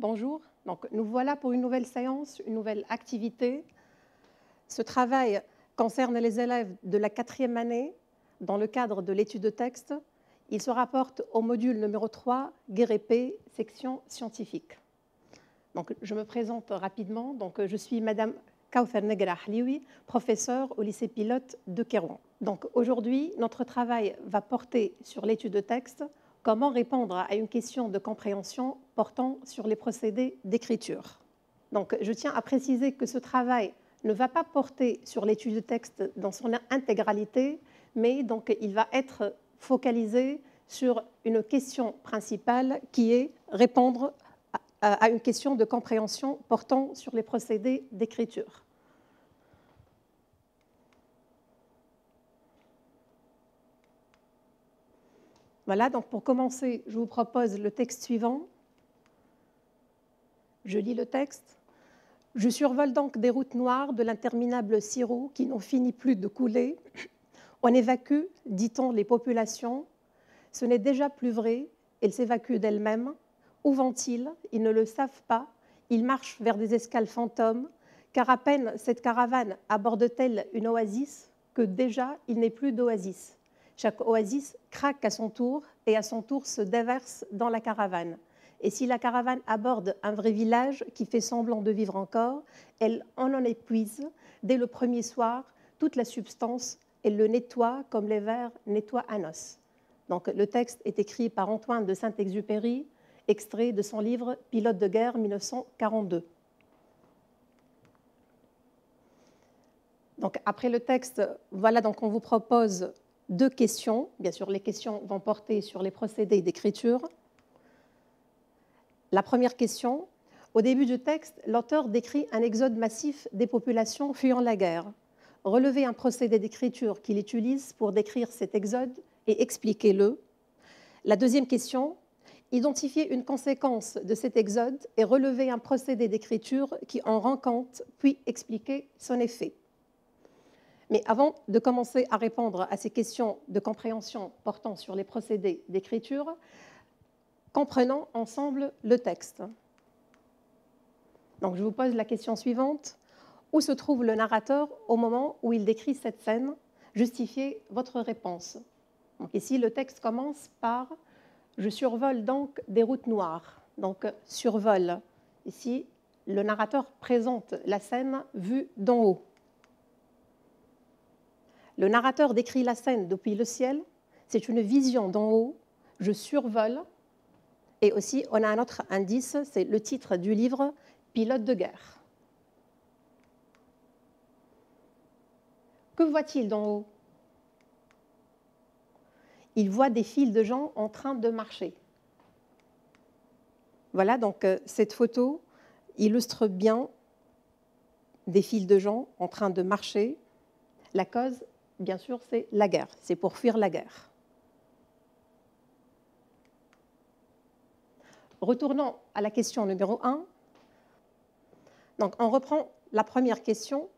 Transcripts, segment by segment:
bonjour. Donc, nous voilà pour une nouvelle séance, une nouvelle activité. Ce travail concerne les élèves de la 4e année dans le cadre de l'étude de texte. Il se rapporte au module numéro 3, GREP, section scientifique. Donc, je me présente rapidement. Donc, je suis Madame Kauthar Negra Ahlioui, professeure au lycée pilote de Kérouan. Donc, aujourd'hui, notre travail va porter sur l'étude de texte. Comment répondre à une question de compréhension portant sur les procédés d'écriture. Donc, je tiens à préciser que ce travail ne va pas porter sur l'étude de texte dans son intégralité, mais donc, il va être focalisé sur une question principale qui est répondre à une question de compréhension portant sur les procédés d'écriture. Voilà, donc pour commencer, je vous propose le texte suivant. Je lis le texte. Je survole donc des routes noires de l'interminable sirop qui n'en finit plus de couler. On évacue, dit-on, les populations. Ce n'est déjà plus vrai, elles s'évacuent d'elles-mêmes. Où vont-ils? Ils ne le savent pas. Ils marchent vers des escales fantômes, car à peine cette caravane aborde-t-elle une oasis que déjà il n'est plus d'oasis. Chaque oasis craque à son tour et à son tour se déverse dans la caravane. Et si la caravane aborde un vrai village qui fait semblant de vivre encore, elle en épuise dès le premier soir toute la substance, elle le nettoie comme les vers nettoient un os. Donc le texte est écrit par Antoine de Saint-Exupéry, extrait de son livre Pilote de guerre 1942. Donc après le texte, voilà, donc on vous propose 2 questions. Bien sûr, les questions vont porter sur les procédés d'écriture. La première question, au début du texte, l'auteur décrit un exode massif des populations fuyant la guerre. Relevez un procédé d'écriture qu'il utilise pour décrire cet exode et expliquez-le. La deuxième question, identifiez une conséquence de cet exode et relevez un procédé d'écriture qui en rend compte, puis expliquez son effet. Mais avant de commencer à répondre à ces questions de compréhension portant sur les procédés d'écriture, comprenons ensemble le texte. Donc, je vous pose la question suivante. Où se trouve le narrateur au moment où il décrit cette scène? Justifiez votre réponse. Donc, ici, le texte commence par « Je survole donc des routes noires ». Donc, survole. Ici, le narrateur présente la scène vue d'en haut. Le narrateur décrit la scène depuis le ciel. C'est une vision d'en haut. Je survole. Et aussi, on a un autre indice, c'est le titre du livre « Pilote de guerre ». Que voit-il d'en haut? Il voit des files de gens en train de marcher. Voilà, donc cette photo illustre bien des files de gens en train de marcher. La cause, bien sûr, c'est la guerre. C'est pour fuir la guerre. Retournons à la question numéro 1. Donc, on reprend la première question.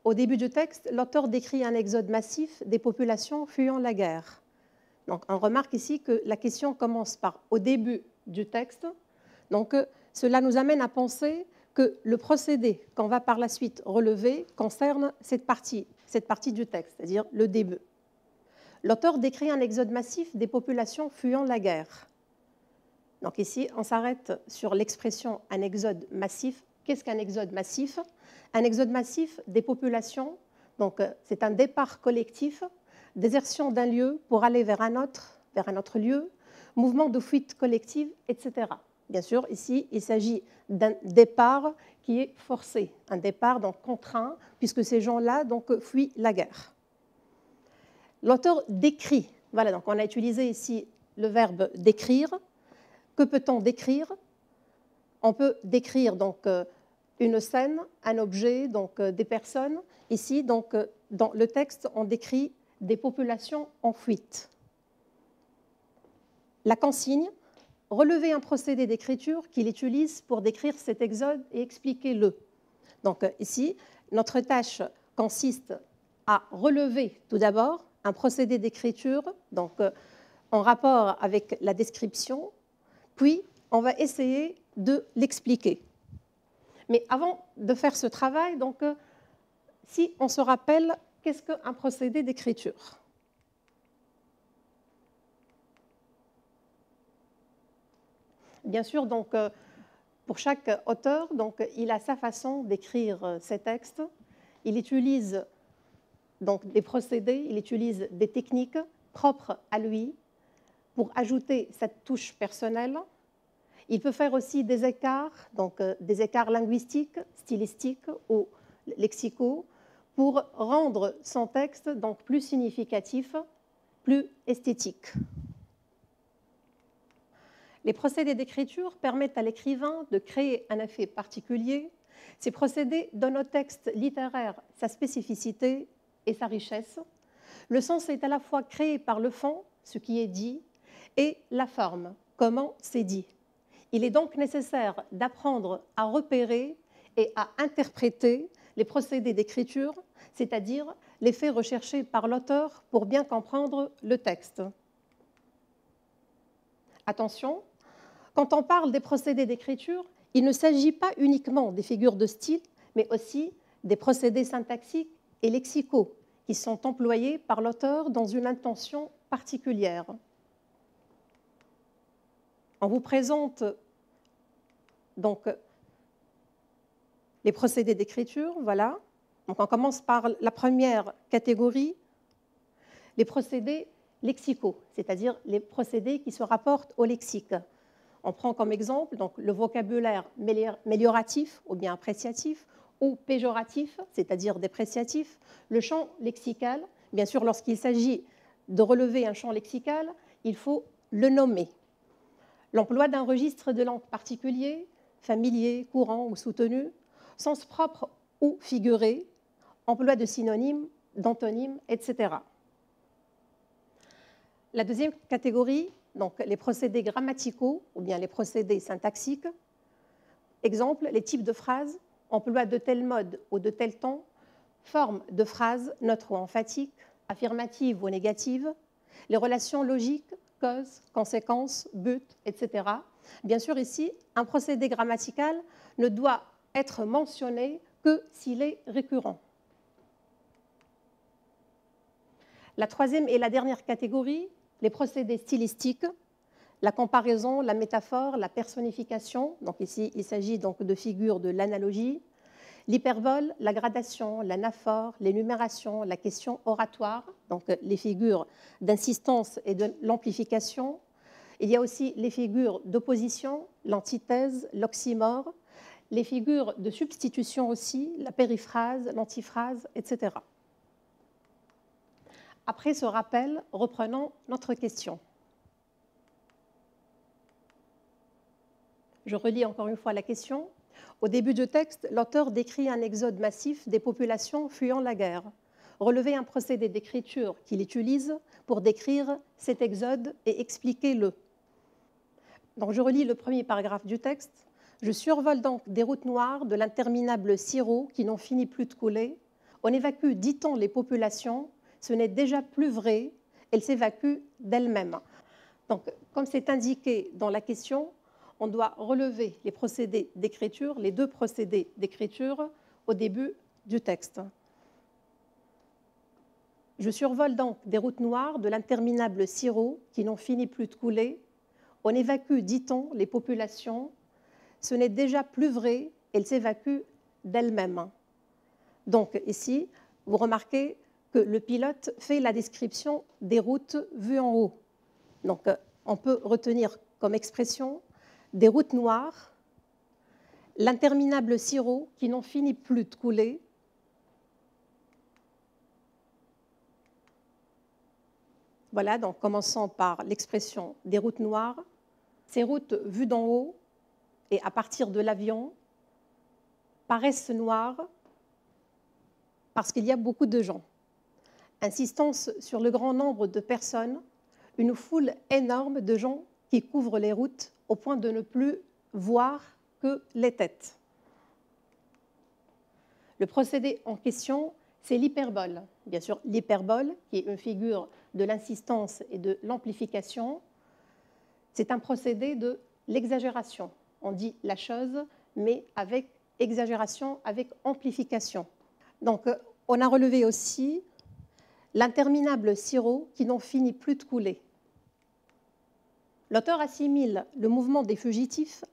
Au début du texte, l'auteur décrit un exode massif des populations fuyant la guerre. Donc, on remarque ici que la question commence par « au début du texte ». Donc, cela nous amène à penser que le procédé qu'on va par la suite relever concerne cette partie du texte, c'est-à-dire le début. L'auteur décrit un exode massif des populations fuyant la guerre. Donc ici, on s'arrête sur l'expression « un exode massif ». Qu'est-ce qu'un exode massif? Un exode massif des populations, donc c'est un départ collectif, désertion d'un lieu pour aller vers un autre lieu, mouvement de fuite collective, etc. Bien sûr, ici, il s'agit d'un départ qui est forcé, un départ donc contraint, puisque ces gens-là donc fuient la guerre. L'auteur décrit, voilà, donc on a utilisé ici le verbe décrire. Que peut-on décrire? On peut décrire donc une scène, un objet, donc des personnes. Ici, donc, dans le texte, on décrit des populations en fuite. La consigne, relever un procédé d'écriture qu'il utilise pour décrire cet exode et expliquer-le. Donc ici, notre tâche consiste à relever tout d'abord un procédé d'écriture, donc en rapport avec la description. Puis, on va essayer de l'expliquer. Mais avant de faire ce travail, donc, si on se rappelle, qu'est-ce qu'un procédé d'écriture? Bien sûr, donc, pour chaque auteur, donc, il a sa façon d'écrire ses textes. Il utilise donc des procédés, il utilise des techniques propres à lui pour ajouter cette touche personnelle. Il peut faire aussi des écarts, donc des écarts linguistiques, stylistiques ou lexicaux, pour rendre son texte donc plus significatif, plus esthétique. Les procédés d'écriture permettent à l'écrivain de créer un effet particulier. Ces procédés donnent au texte littéraire sa spécificité et sa richesse. Le sens est à la fois créé par le fond, ce qui est dit, et la forme, comment c'est dit. Il est donc nécessaire d'apprendre à repérer et à interpréter les procédés d'écriture, c'est-à-dire les faits recherchés par l'auteur pour bien comprendre le texte. Attention, quand on parle des procédés d'écriture, il ne s'agit pas uniquement des figures de style, mais aussi des procédés syntaxiques et lexicaux qui sont employés par l'auteur dans une intention particulière. On vous présente donc les procédés d'écriture, voilà. Donc on commence par la première catégorie, les procédés lexicaux, c'est-à-dire les procédés qui se rapportent au lexique. On prend comme exemple donc, le vocabulaire mélioratif ou bien appréciatif ou péjoratif, c'est-à-dire dépréciatif, le champ lexical. Bien sûr, lorsqu'il s'agit de relever un champ lexical, il faut le nommer. L'emploi d'un registre de langue particulier, familier, courant ou soutenu, sens propre ou figuré, emploi de synonymes, d'antonymes, etc. La deuxième catégorie, donc les procédés grammaticaux ou bien les procédés syntaxiques. Exemple, les types de phrases, emploi de tel mode ou de tel ton, forme de phrase neutre ou emphatique, affirmative ou négative, les relations logiques, cause, conséquence, but, etc. Bien sûr, ici, un procédé grammatical ne doit être mentionné que s'il est récurrent. La troisième et la dernière catégorie, les procédés stylistiques, la comparaison, la métaphore, la personnification. Donc ici, il s'agit donc de figures de l'analogie, l'hyperbole, la gradation, l'anaphore, l'énumération, la question oratoire, donc les figures d'insistance et de l'amplification. Il y a aussi les figures d'opposition, l'antithèse, l'oxymore, les figures de substitution aussi, la périphrase, l'antiphrase, etc. Après ce rappel, reprenons notre question. Je relis encore une fois la question. Au début du texte, l'auteur décrit un exode massif des populations fuyant la guerre. Relevez un procédé d'écriture qu'il utilise pour décrire cet exode et expliquez-le. Donc, je relis le premier paragraphe du texte. Je survole donc des routes noires de l'interminable sirop qui n'en finit plus de couler. On évacue, dit-on, les populations. Ce n'est déjà plus vrai, elles s'évacuent d'elles-mêmes. Donc, comme c'est indiqué dans la question, on doit relever les procédés d'écriture, les deux procédés d'écriture au début du texte. Je survole donc des routes noires de l'interminable sirop qui n'en finit plus de couler. On évacue, dit-on, les populations. Ce n'est déjà plus vrai, elles s'évacuent d'elles-mêmes. Donc ici, vous remarquez que le pilote fait la description des routes vues en haut. Donc on peut retenir comme expression des routes noires, l'interminable sirop qui n'en finit plus de couler, voilà, donc commençons par l'expression des routes noires, ces routes vues d'en haut et à partir de l'avion paraissent noires parce qu'il y a beaucoup de gens. Insistance sur le grand nombre de personnes, une foule énorme de gens qui couvrent les routes au point de ne plus voir que les têtes. Le procédé en question, c'est l'hyperbole. Bien sûr, l'hyperbole, qui est une figure de l'insistance et de l'amplification, c'est un procédé de l'exagération. on dit la chose, mais avec exagération, avec amplification. Donc, on a relevé aussi l'interminable sirop qui n'en finit plus de couler. L'auteur assimile le mouvement des fugitifs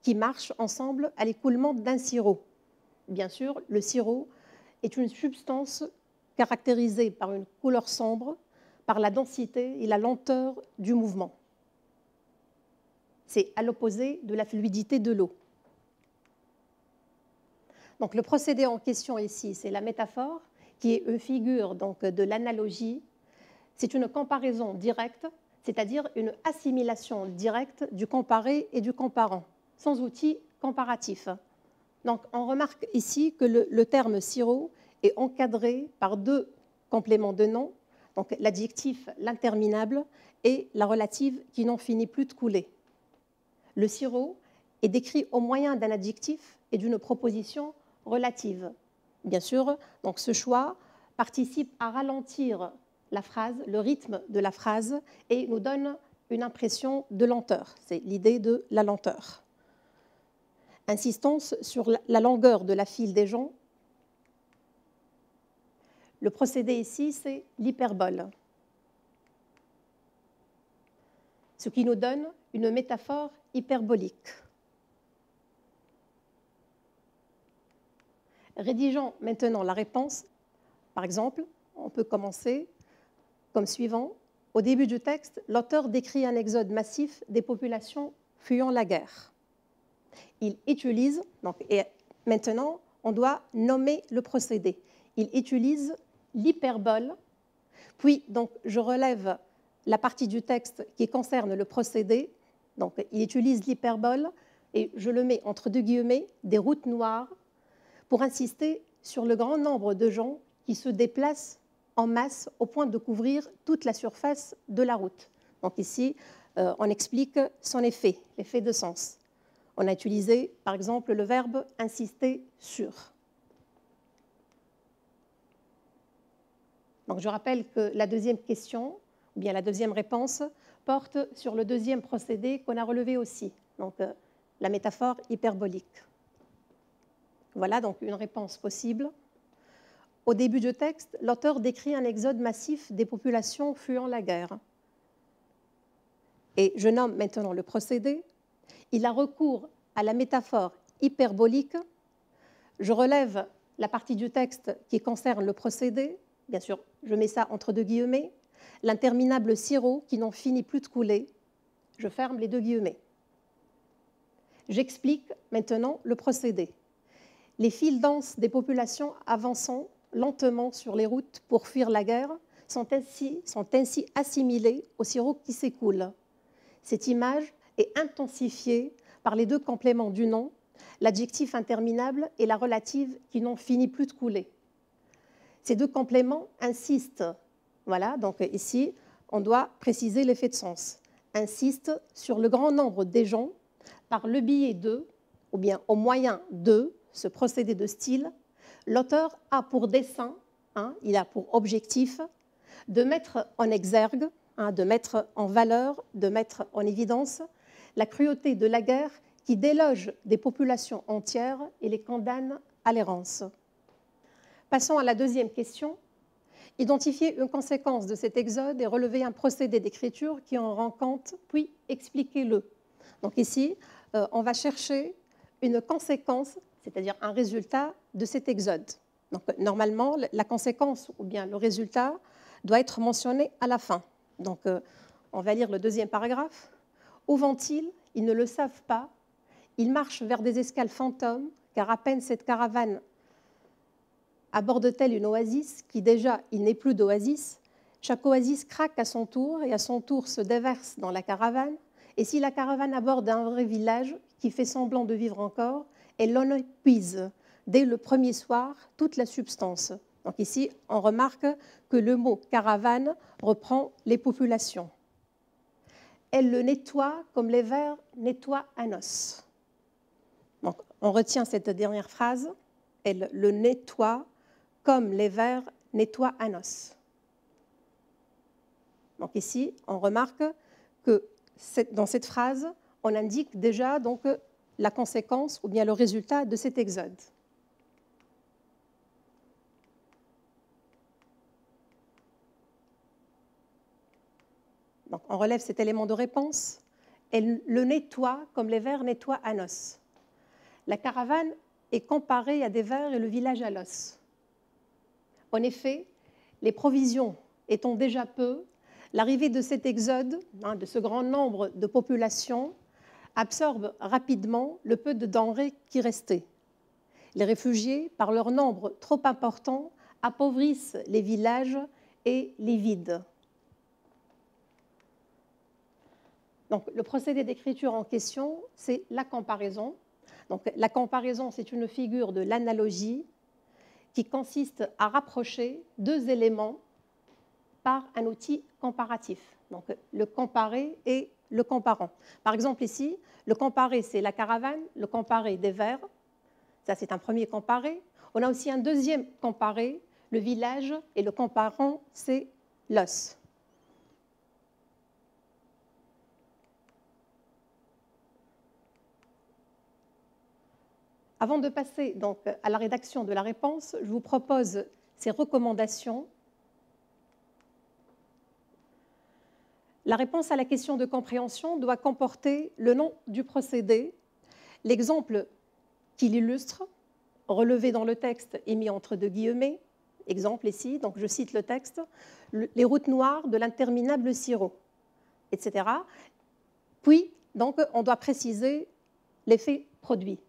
qui marchent ensemble à l'écoulement d'un sirop. Bien sûr, le sirop est une substance caractérisée par une couleur sombre, par la densité et la lenteur du mouvement. C'est à l'opposé de la fluidité de l'eau. Donc, le procédé en question ici, c'est la métaphore, qui est une figure donc, de l'analogie. C'est une comparaison directe, c'est-à-dire une assimilation directe du comparé et du comparant, sans outil comparatif. Donc, on remarque ici que le terme sirop est encadré par deux compléments de nom, donc l'adjectif l'interminable et la relative qui n'en finit plus de couler. Le sirop est décrit au moyen d'un adjectif et d'une proposition relative. Bien sûr, donc ce choix participe à ralentir la phrase, le rythme de la phrase, et nous donne une impression de lenteur. C'est l'idée de la lenteur. Insistance sur la longueur de la file des gens. Le procédé ici, c'est l'hyperbole, ce qui nous donne une métaphore hyperbolique. Rédigeons maintenant la réponse. Par exemple, on peut commencer comme suivant. Au début du texte, l'auteur décrit un exode massif des populations fuyant la guerre. Il utilise, et maintenant, on doit nommer le procédé. Il utilise l'hyperbole, puis donc, je relève la partie du texte qui concerne le procédé. Donc, il utilise l'hyperbole et je le mets entre deux guillemets, des routes noires, pour insister sur le grand nombre de gens qui se déplacent en masse au point de couvrir toute la surface de la route. Donc ici, on explique son effet, l'effet de sens. On a utilisé, par exemple, le verbe « insister sur ». Donc je rappelle que la deuxième question, ou bien la deuxième réponse, porte sur le deuxième procédé qu'on a relevé aussi, donc la métaphore hyperbolique. Voilà donc une réponse possible. Au début du texte, l'auteur décrit un exode massif des populations fuyant la guerre. Et je nomme maintenant le procédé. Il a recours à la métaphore hyperbolique. Je relève la partie du texte qui concerne le procédé. Bien sûr, je mets ça entre deux guillemets. L'interminable sirop qui n'en finit plus de couler. Je ferme les deux guillemets. J'explique maintenant le procédé. Les files denses des populations avançant lentement sur les routes pour fuir la guerre sont ainsi assimilées au sirop qui s'écoule. Cette image est intensifiée par les deux compléments du nom, l'adjectif interminable et la relative qui n'en finit plus de couler. Ces deux compléments insistent, voilà, donc ici, on doit préciser l'effet de sens, insistent sur le grand nombre des gens par le biais de, ou bien au moyen de, ce procédé de style, l'auteur a pour dessein, il a pour objectif de mettre en exergue, de mettre en valeur, de mettre en évidence la cruauté de la guerre qui déloge des populations entières et les condamne à l'errance. Passons à la deuxième question. Identifier une conséquence de cet exode et relever un procédé d'écriture qui en rend compte, puis expliquez-le. Donc ici, on va chercher une conséquence, c'est-à-dire un résultat de cet exode. Donc, normalement, la conséquence ou bien le résultat doit être mentionné à la fin. Donc, on va lire le deuxième paragraphe. Où vont-ils? Ils ne le savent pas. Ils marchent vers des escales fantômes, car à peine cette caravane aborde-t-elle une oasis, qui déjà, il n'est plus d'oasis. Chaque oasis craque à son tour, et à son tour se déverse dans la caravane. Et si la caravane aborde un vrai village, qui fait semblant de vivre encore, elle en épuise, dès le premier soir, toute la substance. Donc ici, on remarque que le mot « caravane » reprend les populations. Elle le nettoie comme les vers nettoient un os. Donc, on retient cette dernière phrase. Elle le nettoie comme les vers nettoient un os. Donc ici, on remarque que dans cette phrase, on indique déjà donc, la conséquence ou bien le résultat de cet exode. Donc, on relève cet élément de réponse. Elle le nettoie comme les vers nettoient Anos. La caravane est comparée à des vers et le village à l'os. En effet, les provisions étant déjà peu, l'arrivée de cet exode, de ce grand nombre de populations, absorbe rapidement le peu de denrées qui restaient. Les réfugiés, par leur nombre trop important, appauvrissent les villages et les vident. Donc, le procédé d'écriture en question, c'est la comparaison. Donc, la comparaison, c'est une figure de l'analogie qui consiste à rapprocher deux éléments par un outil comparatif. Donc, le comparé et le comparant. Par exemple, ici, le comparé, c'est la caravane, le comparé des vers. Ça, c'est un premier comparé. On a aussi un deuxième comparé, le village, et le comparant, c'est l'os. Avant de passer donc à la rédaction de la réponse, je vous propose ces recommandations. La réponse à la question de compréhension doit comporter le nom du procédé, l'exemple qui l'illustre, relevé dans le texte et mis entre deux guillemets, exemple ici, donc je cite le texte, les routes noires de l'interminable sirop, etc. Puis, donc, on doit préciser l'effet produit.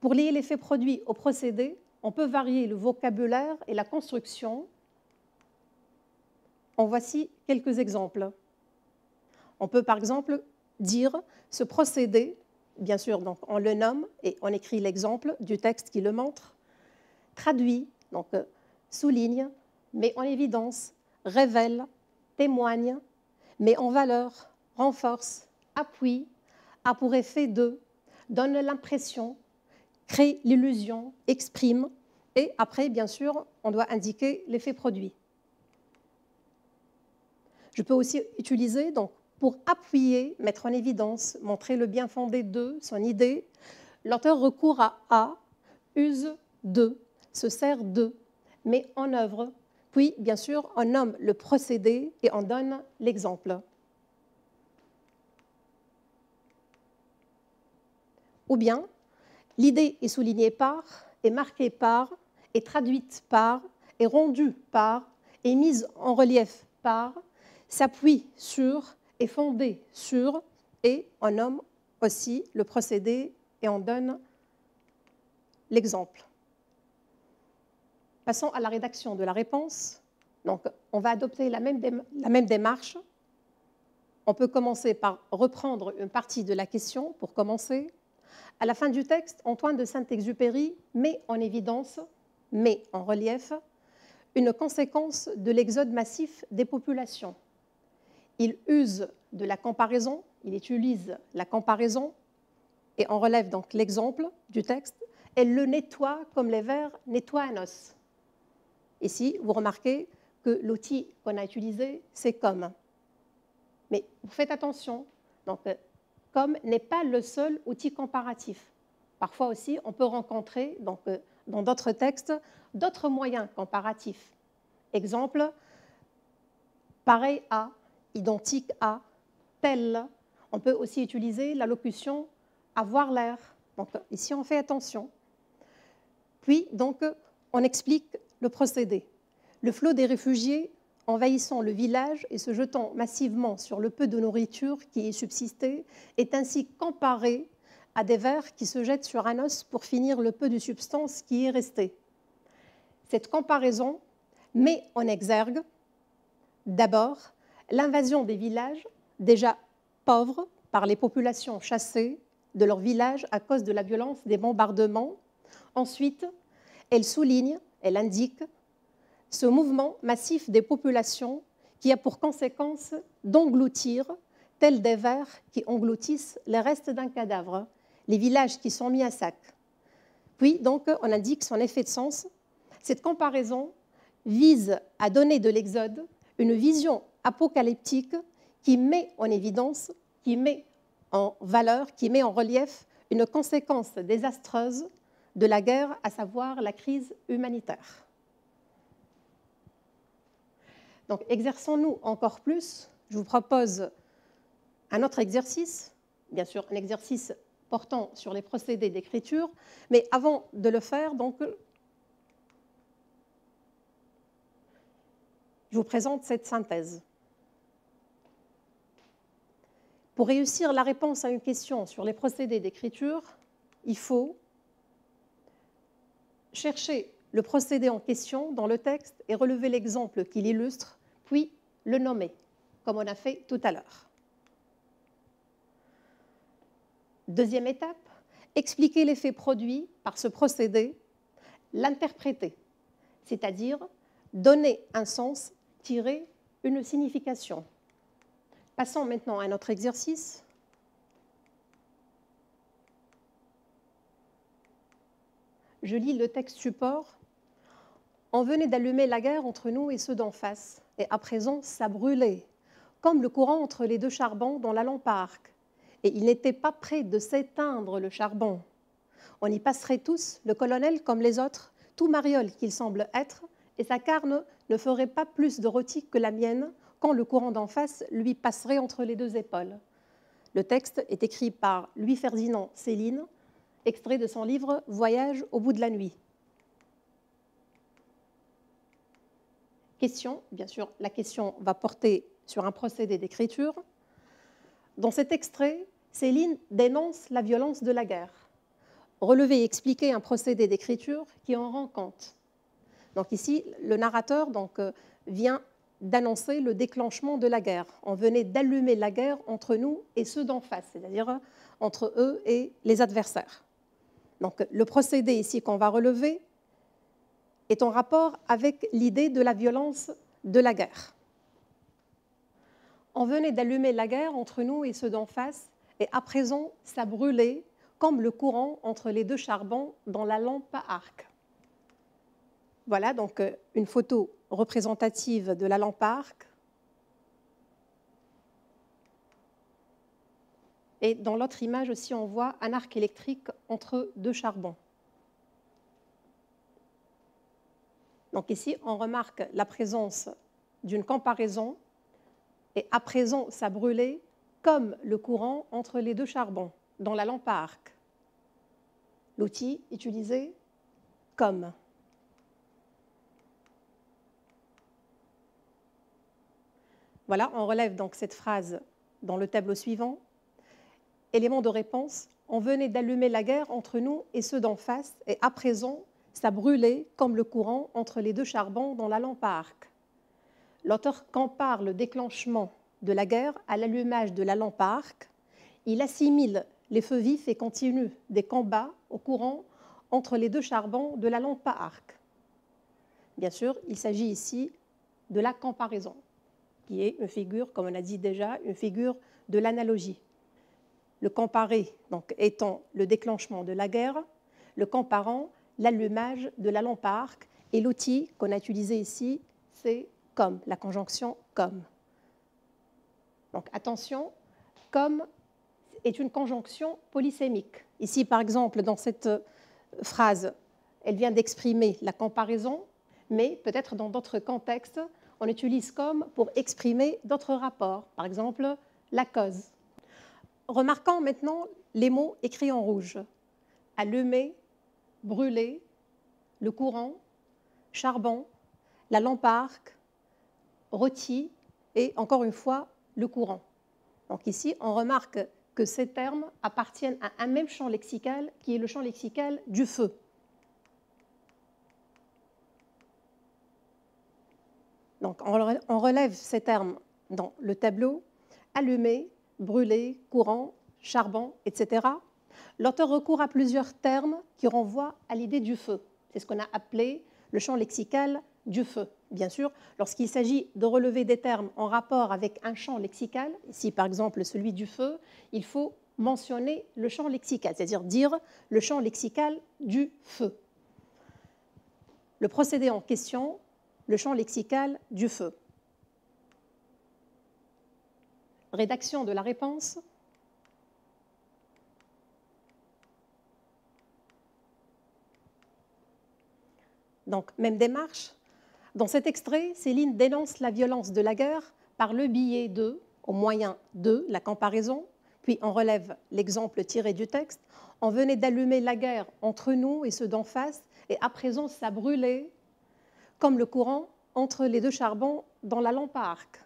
Pour lier l'effet produit au procédé, on peut varier le vocabulaire et la construction. En voici quelques exemples. On peut par exemple dire ce procédé, bien sûr, donc on le nomme et on écrit l'exemple du texte qui le montre, traduit, donc souligne, met en évidence, révèle, témoigne, met en valeur, renforce, appuie, a pour effet de, donne l'impression, crée l'illusion, exprime, et après, bien sûr, on doit indiquer l'effet produit. Je peux aussi utiliser, donc, pour appuyer, mettre en évidence, montrer le bien fondé de son idée, l'auteur recourt à A, use de, se sert de, met en œuvre, puis, bien sûr, on nomme le procédé et on donne l'exemple. Ou bien, l'idée est soulignée par, est marquée par, est traduite par, est rendue par, est mise en relief par, s'appuie sur, est fondée sur, et on nomme aussi le procédé et on donne l'exemple. Passons à la rédaction de la réponse. Donc, on va adopter la même démarche. On peut commencer par reprendre une partie de la question pour commencer. À la fin du texte, Antoine de Saint-Exupéry met en évidence, met en relief, une conséquence de l'exode massif des populations. Il use de la comparaison, il utilise la comparaison, et on relève donc l'exemple du texte. Elle le nettoie comme les vers nettoient un os. Ici, vous remarquez que l'outil qu'on a utilisé, c'est comme. Mais vous faites attention, donc, comme n'est pas le seul outil comparatif. Parfois aussi, on peut rencontrer donc, dans d'autres textes d'autres moyens comparatifs. Exemple, pareil à, identique à, tel. On peut aussi utiliser la locution avoir l'air. Donc ici, on fait attention. Puis, donc, on explique le procédé. Le flot des réfugiés envahissant le village et se jetant massivement sur le peu de nourriture qui y subsistait, est ainsi comparé à des vers qui se jettent sur un os pour finir le peu de substance qui y est resté. Cette comparaison met en exergue, d'abord, l'invasion des villages déjà pauvres par les populations chassées de leurs villages à cause de la violence des bombardements. Ensuite, elle souligne, elle indique ce mouvement massif des populations qui a pour conséquence d'engloutir, tels des vers qui engloutissent les restes d'un cadavre, les villages qui sont mis à sac. Puis, donc, on indique son effet de sens. Cette comparaison vise à donner de l'Exode une vision apocalyptique qui met en évidence, qui met en valeur qui met en relief une conséquence désastreuse de la guerre, à savoir la crise humanitaire. Donc, exerçons-nous encore plus. Je vous propose un autre exercice, bien sûr un exercice portant sur les procédés d'écriture, mais avant de le faire, donc, je vous présente cette synthèse. Pour réussir la réponse à une question sur les procédés d'écriture, il faut chercher le procédé en question dans le texte et relever l'exemple qui l'illustre, puis le nommer, comme on a fait tout à l'heure. Deuxième étape, expliquer l'effet produit par ce procédé, l'interpréter, c'est-à-dire donner un sens, tirer une signification. Passons maintenant à notre exercice. Je lis le texte support. On venait d'allumer la guerre entre nous et ceux d'en face, et à présent ça brûlait, comme le courant entre les deux charbons dans la lampe à arc. Et il n'était pas prêt de s'éteindre le charbon. On y passerait tous, le colonel comme les autres, tout mariole qu'il semble être, et sa carne ne ferait pas plus de rôti que la mienne, quand le courant d'en face lui passerait entre les deux épaules. Le texte est écrit par Louis-Ferdinand Céline, extrait de son livre « Voyage au bout de la nuit ». Question, bien sûr, la question va porter sur un procédé d'écriture. Dans cet extrait, Céline dénonce la violence de la guerre. Relever et expliquer un procédé d'écriture qui en rend compte. Donc ici, le narrateur vient d'annoncer le déclenchement de la guerre. On venait d'allumer la guerre entre nous et ceux d'en face, c'est-à-dire entre eux et les adversaires. Donc le procédé ici qu'on va relever est en rapport avec l'idée de la violence de la guerre. On venait d'allumer la guerre entre nous et ceux d'en face, et à présent, ça brûlait comme le courant entre les deux charbons dans la lampe à arc. Voilà donc une photo représentative de la lampe à arc. Et dans l'autre image aussi, on voit un arc électrique entre deux charbons. Donc ici, on remarque la présence d'une comparaison. Et à présent, ça brûlait comme le courant entre les deux charbons dans la lampe à arc. L'outil utilisé comme. Voilà, on relève donc cette phrase dans le tableau suivant. Élément de réponse, on venait d'allumer la guerre entre nous et ceux d'en face, et à présent, ça brûlait comme le courant entre les deux charbons dans la lampe à arc. L'auteur compare le déclenchement de la guerre à l'allumage de la lampe à arc. Il assimile les feux vifs et continus des combats au courant entre les deux charbons de la lampe à arc. Bien sûr, il s'agit ici de la comparaison, qui est une figure, comme on a dit déjà, une figure de l'analogie. Le comparé donc, étant le déclenchement de la guerre, le comparant l'allumage de la lampe à arc, et l'outil qu'on a utilisé ici, c'est comme, la conjonction comme. Donc attention, comme est une conjonction polysémique. Ici, par exemple, dans cette phrase, elle vient d'exprimer la comparaison, mais peut-être dans d'autres contextes, on utilise comme pour exprimer d'autres rapports, par exemple la cause. Remarquons maintenant les mots écrits en rouge. Allumer, brûler, le courant, charbon, la lampe à arc, rôti et, encore une fois, le courant. Donc ici, on remarque que ces termes appartiennent à un même champ lexical qui est le champ lexical du feu. Donc on relève ces termes dans le tableau, allumer, brûler, courant, charbon, etc. L'auteur recourt à plusieurs termes qui renvoient à l'idée du feu. C'est ce qu'on a appelé le champ lexical du feu. Bien sûr, lorsqu'il s'agit de relever des termes en rapport avec un champ lexical, ici par exemple celui du feu, il faut mentionner le champ lexical, c'est-à-dire dire le champ lexical du feu. Le procédé en question, le champ lexical du feu. Rédaction de la réponse. Donc, même démarche. Dans cet extrait, Céline dénonce la violence de la guerre par le biais de, au moyen de, la comparaison, puis on relève l'exemple tiré du texte. On venait d'allumer la guerre entre nous et ceux d'en face, et à présent ça brûlait, comme le courant entre les deux charbons dans la lampe à arc.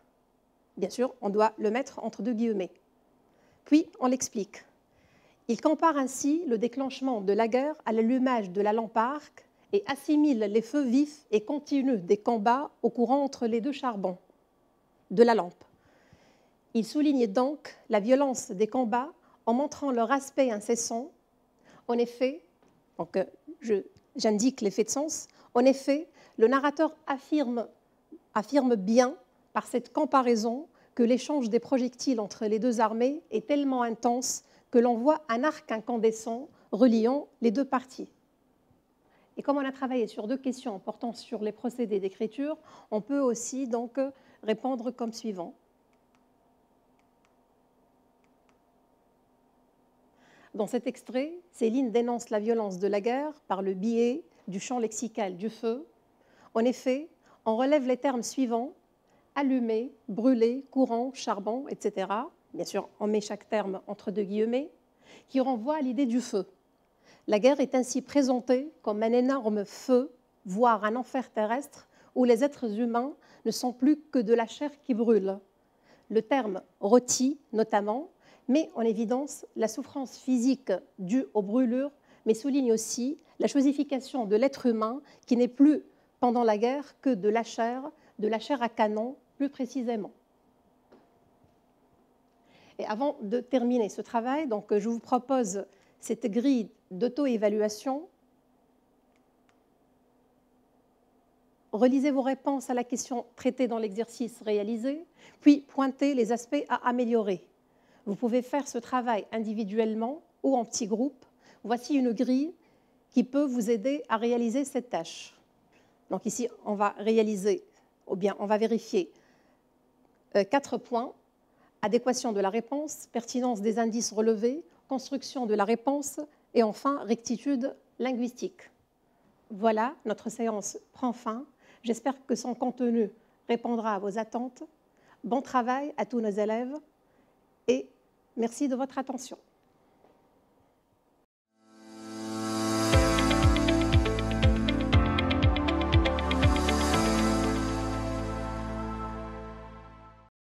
Bien sûr, on doit le mettre entre deux guillemets. Puis on l'explique. Il compare ainsi le déclenchement de la guerre à l'allumage de la lampe à arc et assimile les feux vifs et continus des combats au courant entre les deux charbons de la lampe. Il souligne donc la violence des combats en montrant leur aspect incessant. En effet, j'indique l'effet de sens, en effet, le narrateur affirme bien par cette comparaison que l'échange des projectiles entre les deux armées est tellement intense que l'on voit un arc incandescent reliant les deux parties. Et comme on a travaillé sur deux questions portant sur les procédés d'écriture, on peut aussi donc répondre comme suivant. Dans cet extrait, Céline dénonce la violence de la guerre par le biais du champ lexical du feu. En effet, on relève les termes suivants: allumer, brûler, courant, charbon, etc. Bien sûr, on met chaque terme entre deux guillemets, qui renvoie à l'idée du feu. La guerre est ainsi présentée comme un énorme feu, voire un enfer terrestre, où les êtres humains ne sont plus que de la chair qui brûle. Le terme rôti, notamment, met en évidence la souffrance physique due aux brûlures, mais souligne aussi la chosification de l'être humain qui n'est plus, pendant la guerre, que de la chair à canon, plus précisément. Et avant de terminer ce travail, donc, je vous propose cette grille d'auto-évaluation. Relisez vos réponses à la question traitée dans l'exercice réalisé, puis pointez les aspects à améliorer. Vous pouvez faire ce travail individuellement ou en petits groupes. Voici une grille qui peut vous aider à réaliser cette tâche. Donc ici, on va réaliser, ou bien on va vérifier 4 points: adéquation de la réponse, pertinence des indices relevés, construction de la réponse et enfin rectitude linguistique. Voilà, notre séance prend fin. J'espère que son contenu répondra à vos attentes. Bon travail à tous nos élèves et merci de votre attention.